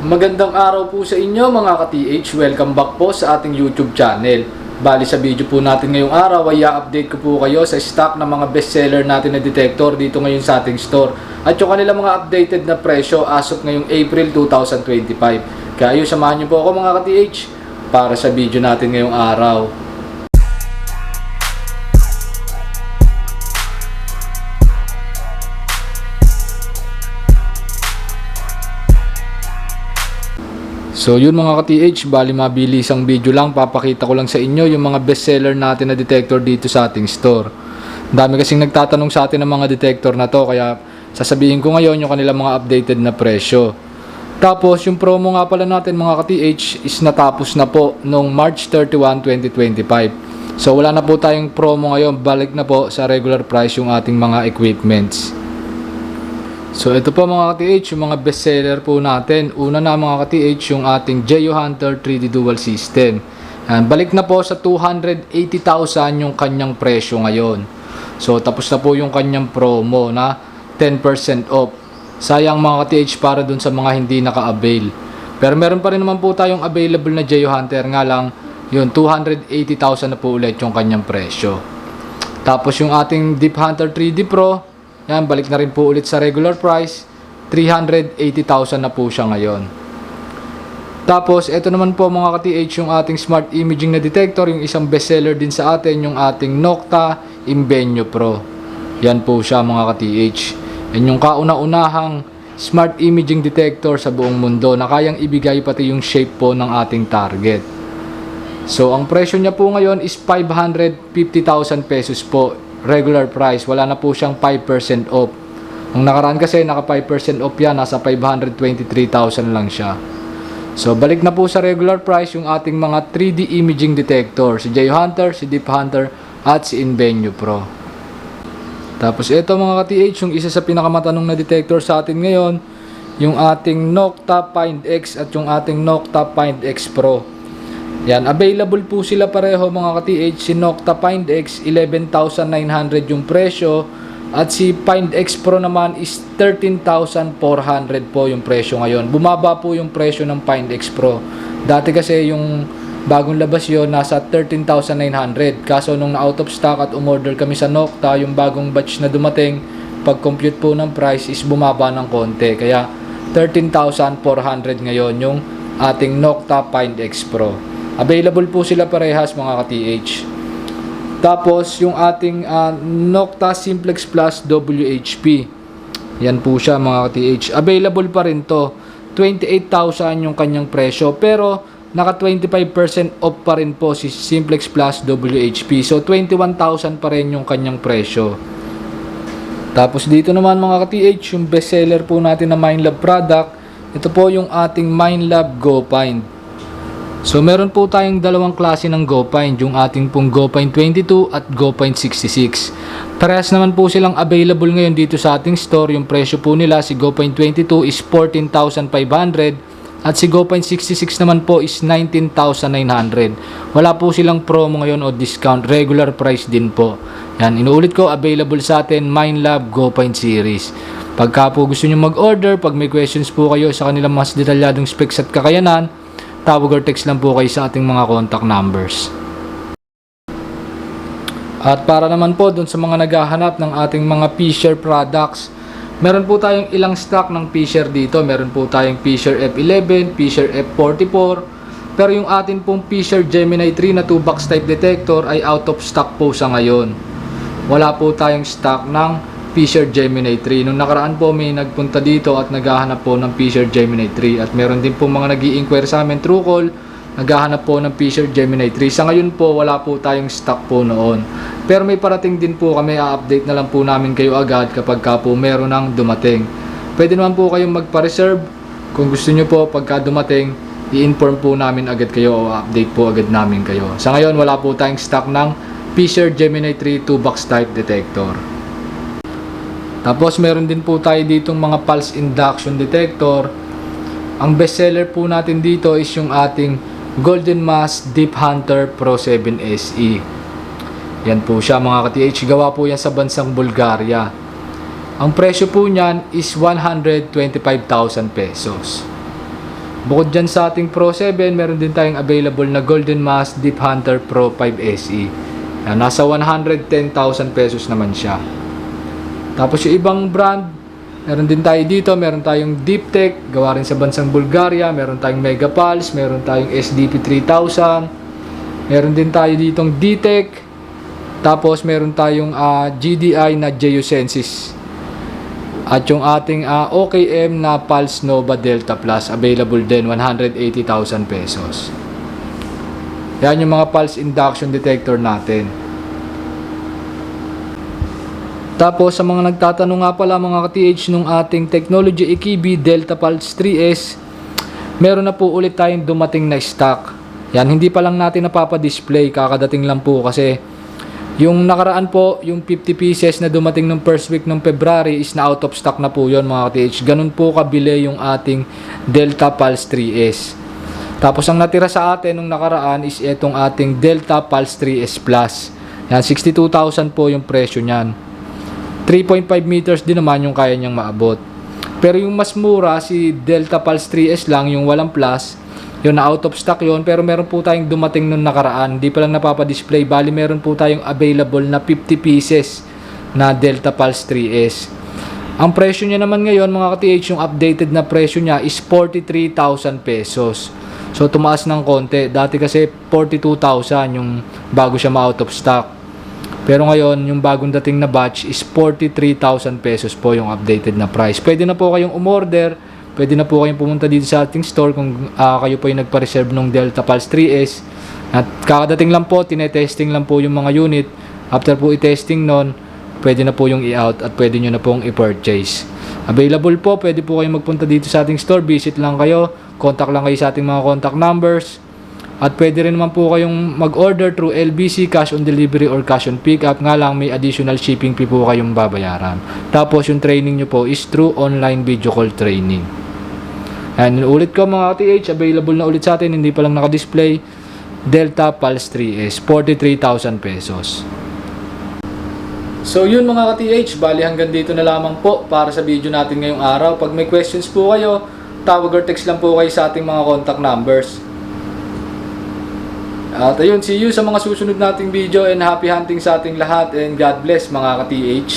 Magandang araw po sa inyo mga ka-TH. Welcome back po sa ating YouTube channel. Bali sa video po natin ngayong araw ay i-update ko po kayo sa stock ng mga bestseller natin na detector dito ngayon sa ating store. At yung kanilang mga updated na presyo as of ngayong April 2025. Kaya samahan niyo po ako mga ka-TH para sa video natin ngayong araw. So yun mga ka-TH, bali mabilis ang video lang, papakita ko lang sa inyo yung mga bestseller natin na detector dito sa ating store. Dami kasing nagtatanong sa atin ng mga detector na to, kaya sasabihin ko ngayon yung kanilang mga updated na presyo. Tapos yung promo nga pala natin mga ka-TH is natapos na po noong March 31, 2025. So wala na po tayong promo ngayon, balik na po sa regular price yung ating mga equipments. So ito po mga ka-TH, yung mga bestseller po natin. Una na mga ka-TH, yung ating Geo Hunter 3D Dual System. Balik na po sa 280,000 yung kanyang presyo ngayon. So tapos na po yung kanyang promo na 10% off. Sayang mga ka-TH para dun sa mga hindi naka-avail. Pero meron pa rin naman po tayong available na Geo Hunter, nga lang yun 280,000 na po ulit yung kanyang presyo. Tapos yung ating Deep Hunter 3D Pro, yan, balik na rin po ulit sa regular price. 380,000 na po siya ngayon. Tapos, ito naman po mga ka-TH, yung ating smart imaging na detector, yung isang bestseller din sa atin, yung ating Nokta Invenio Pro. Yan po siya mga ka-TH. Yan yung kauna-unahang smart imaging detector sa buong mundo na kayang ibigay pati yung shape po ng ating target. So, ang presyo niya po ngayon is 550,000 pesos po. Regular price, wala na po siyang 5% off. Nung nakaraan kasi naka 5% off yan, nasa 523,000 lang siya. So balik na po sa regular price yung ating mga 3D imaging detector, si Geo Hunter, si Deep Hunter at si Invenio Pro. Tapos ito mga ka-TH, yung isa sa pinakamatanong na detector sa atin ngayon, yung ating Nokta Find X at yung ating Nokta Find X Pro. Yan, available po sila pareho mga ka-TH. Si Nokta Find X 11,900 yung presyo at si Find X Pro naman is 13,400 po yung presyo ngayon. Bumaba po yung presyo ng Find X Pro. Dati kasi yung bagong labas yon nasa 13,900. Kaso nung na-out of stock at umorder kami sa Nokta, yung bagong batch na dumating, pag-compute po ng price is bumaba ng konti. Kaya 13,400 ngayon yung ating Nokta Find X Pro. Available po sila parehas mga ka-TH. Tapos yung ating Nokta Simplex Plus WHP. Yan po siya mga ka-TH. Available pa rin to. 28,000 yung kanyang presyo. Pero naka 25% off pa rin po si Simplex Plus WHP. So 21,000 pa rin yung kanyang presyo. Tapos dito naman mga ka-TH, yung bestseller po natin na Minelab product. Ito po yung ating Minelab GoFind. So meron po tayong dalawang klase ng GoFind, yung ating pong GoFind 22 at GoFind 66. Parehas naman po silang available ngayon dito sa ating store. Yung presyo po nila, si GoFind 22 is 14,500 at si GoFind 66 naman po is 19,900. Wala po silang promo ngayon o discount, regular price din po. Yan, inuulit ko, available sa atin Minelab GoFind series. Pagka po gusto nyo mag-order, pag may questions po kayo sa kanilang mas detalyadong specs at kakayanan, tawag or text lang po kayo sa ating mga contact numbers. At para naman po dun sa mga naghahanap ng ating mga Fisher products, meron po tayong ilang stock ng Fisher dito. Meron po tayong Fisher F11, Fisher F44, pero yung atin pong Fisher Gemini 3 na 2-box type detector ay out of stock po sa ngayon. Wala po tayong stock ng Fisher Gemini 3. Nung nakaraan po may nagpunta dito at naghahanap po ng Fisher Gemini 3. At meron din po mga nag-i-inquire sa amin through call, naghahanap po ng Fisher Gemini 3. Sa ngayon po wala po tayong stock po noon. Pero may parating din po kami, update na lang po namin kayo agad kapag ka po meron nang dumating. Pwede naman po kayong magpa-reserve. Kung gusto nyo po pagka dumating, i-inform po namin agad kayo o update po agad namin kayo. Sa ngayon wala po tayong stock ng Fisher Gemini 3 2-box type detector. Tapos meron din po tayo ditong mga pulse induction detector. Ang bestseller po natin dito is yung ating Golden Mass Deep Hunter Pro 7 SE. Yan po siya mga ka-TH. Gawa po yan sa bansang Bulgaria. Ang presyo po niyan is 125,000 pesos. Bukod dyan sa ating Pro 7, meron din tayong available na Golden Mask Deep Hunter Pro 5 SE. Yan, nasa 110,000 pesos naman siya. Tapos yung ibang brand, meron din tayo dito. Meron tayong Deep Tech, gawa rin sa bansang Bulgaria. Meron tayong Mega Pulse, meron tayong SDP 3000. Meron din tayo ditong D-Tech. Tapos meron tayong GDI na Geosensis. At yung ating OKM na Pulse Nova Delta Plus, available din, 180,000 pesos. Yan yung mga pulse induction detector natin. Tapos sa mga nagtatanong nga pala mga ka-TH nung ating Technology Ekibi Delta Pulse 3S, meron na po ulit tayong dumating na stock. Yan, hindi pa lang natin napapadisplay, kakadating lang po kasi yung nakaraan po, yung 50 pieces na dumating nung first week ng February is na out of stock na po yon mga ka-TH. Ganun po kabili yung ating Delta Pulse 3S. Tapos ang natira sa atin nung nakaraan is itong ating Delta Pulse 3S Plus. Yan, 62,000 po yung presyo niyan. 3.5 meters din naman yung kaya niyang maabot. Pero yung mas mura, si Delta Pulse 3S lang, yung walang plus, yun na out of stock yun. Pero meron po tayong dumating nung nakaraan. Hindi pa lang napapadisplay. Bali meron po tayong available na 50 pieces na Delta Pulse 3S. Ang presyo niya naman ngayon mga ka-TH, yung updated na presyo niya is 43,000 pesos. So tumaas ng konti. Dati kasi 42,000 yung bago siya ma-out of stock. Pero ngayon, yung bagong dating na batch is 43,000 pesos po yung updated na price. Pwede na po kayong umorder. Pwede na po kayong pumunta dito sa ating store kung kayo po yung nagpa-reserve ng Delta Pulse 3S. At kakadating lang po, tinetesting lang po yung mga unit. After po i-testing nun, pwede na po yung i-out at pwede nyo na pong i-purchase. Available po, pwede po kayong magpunta dito sa ating store. Visit lang kayo. Contact lang kayo sa ating mga contact numbers. At pwede rin naman po kayong mag-order through LBC, cash on delivery or cash on pickup. Nga lang may additional shipping fee po kayong babayaran. Tapos yung training nyo po is through online video call training. And ulit ko mga TH, available na ulit sa atin, hindi pa lang naka-display. Delta Pulse 3S, 43,000 pesos. So yun mga ka-TH, bali hanggang dito na lamang po para sa video natin ngayong araw. Pag may questions po kayo, tawag or text lang po kayo sa ating mga contact numbers. At ayun, see you sa mga susunod nating video and happy hunting sa ating lahat and God bless mga ka-TH.